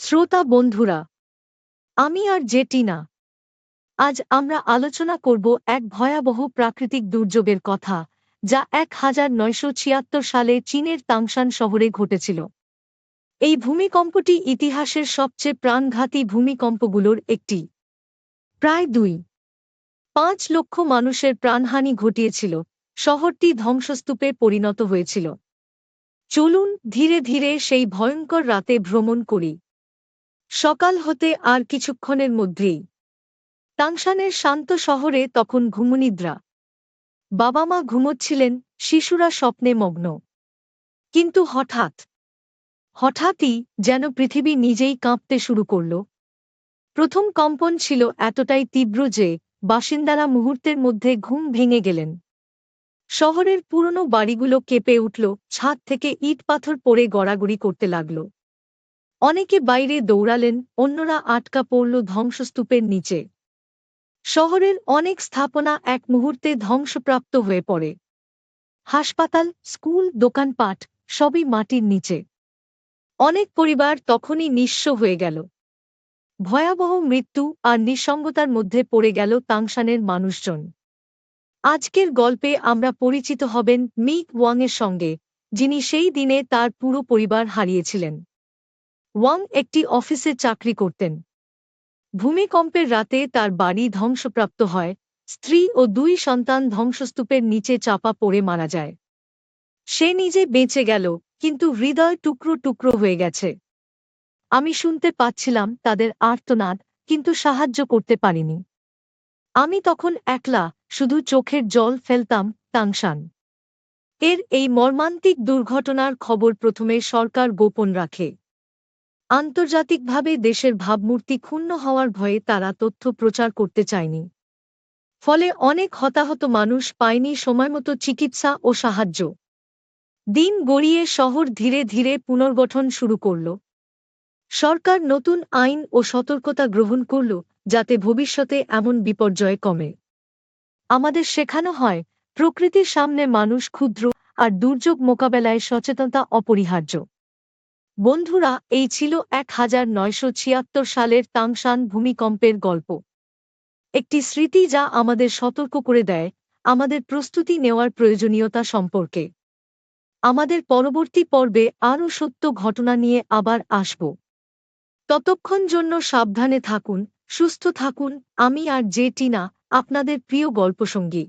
শ্রোতা বন্ধুরা, আমি আর যে টিনা। আজ আমরা আলোচনা করব এক ভয়াবহ প্রাকৃতিক দুর্যোগের কথা, যা 1976 সালে চীনের তাংশান শহরে ঘটেছিল। এই ভূমিকম্পটি ইতিহাসের সবচেয়ে প্রাণঘাতী ভূমিকম্পগুলোর একটি। প্রায় 2.5 লক্ষ মানুষের প্রাণহানি ঘটিয়েছিল, শহরটি ধ্বংসস্তূপে পরিণত হয়েছিল। চলুন ধীরে ধীরে সেই ভয়ঙ্কর রাতে ভ্রমণ করি। সকাল হতে আর কিছুক্ষণের মধ্যেই তাংশানের শান্ত শহরে তখন ঘুমনিদ্রা। বাবা মা ঘুমোচ্ছিলেন, শিশুরা স্বপ্নে মগ্ন। কিন্তু হঠাৎই যেন পৃথিবী নিজেই কাঁপতে শুরু করল। প্রথম কম্পন ছিল এতটাই তীব্র যে বাসিন্দারা মুহূর্তের মধ্যে ঘুম ভেঙে গেলেন। শহরের পুরনো বাড়িগুলো কেঁপে উঠল, ছাদ থেকে ইট পাথর পড়ে গড়াগড়ি করতে লাগল। অনেকে বাইরে দৌড়ালেন, অন্যরা আটকা পড়ল ধ্বংসস্তূপের নিচে। শহরের অনেক স্থাপনা এক মুহূর্তে ধ্বংসপ্রাপ্ত হয়ে পড়ে। হাসপাতাল, স্কুল, দোকানপাট সবই মাটির নিচে। অনেক পরিবার তখনই নিঃস্ব হয়ে গেল। ভয়াবহ মৃত্যু আর নিঃসঙ্গতার মধ্যে পড়ে গেল তাংশানের মানুষজন। আজকের গল্পে আমরা পরিচিত হবেন মিক ওয়াংয়ের সঙ্গে, যিনি সেই দিনে তার পুরো পরিবার হারিয়েছিলেন। ওয়াং একটি অফিসে চাকরি করতেন। ভূমিকম্পের রাতে তার বাড়ি ধ্বংসপ্রাপ্ত হয়, স্ত্রী ও 2 সন্তান ধ্বংসস্তূপের নিচে চাপা পড়ে মারা যায়। সে নিজে বেঁচে গেল, কিন্তু হৃদয় টুকরো টুকরো হয়ে গেছে। আমি শুনতে পাচ্ছিলাম তাদের আর্তনাদ, কিন্তু সাহায্য করতে পারিনি। আমি তখন একলা, শুধু চোখের জল ফেলতাম। তাংশান এই মর্মান্তিক দুর্ঘটনার খবর প্রথমে সরকার গোপন রাখে। আন্তর্জাতিকভাবে দেশের ভাবমূর্তি ক্ষুণ্ণ হওয়ার ভয়ে তারা তথ্য প্রচার করতে চায়নি। ফলে অনেক হতাহত মানুষ পায়নি সময়মতো চিকিৎসা ও সাহায্য। দিন গড়িয়ে শহর ধীরে ধীরে পুনর্গঠন শুরু করল। সরকার নতুন আইন ও সতর্কতা গ্রহণ করল, যাতে ভবিষ্যতে এমন বিপর্যয় কমে। আমাদের শেখানো হয়, প্রকৃতির সামনে মানুষ ক্ষুদ্র, আর দুর্যোগ মোকাবেলায় সচেতনতা অপরিহার্য। বন্ধুরা, এই ছিল 1976 সালের তাংশান ভূমিকম্পের গল্প। একটি স্মৃতি যা আমাদের সতর্ক করে দেয় আমাদের প্রস্তুতি নেওয়ার প্রয়োজনীয়তা সম্পর্কে। আমাদের পরবর্তী পর্বে আরও সত্য ঘটনা নিয়ে আবার আসব। ততক্ষণ জন্য সাবধানে থাকুন, সুস্থ থাকুন। আমি আর যে টিনা, আপনাদের প্রিয় গল্পসঙ্গী।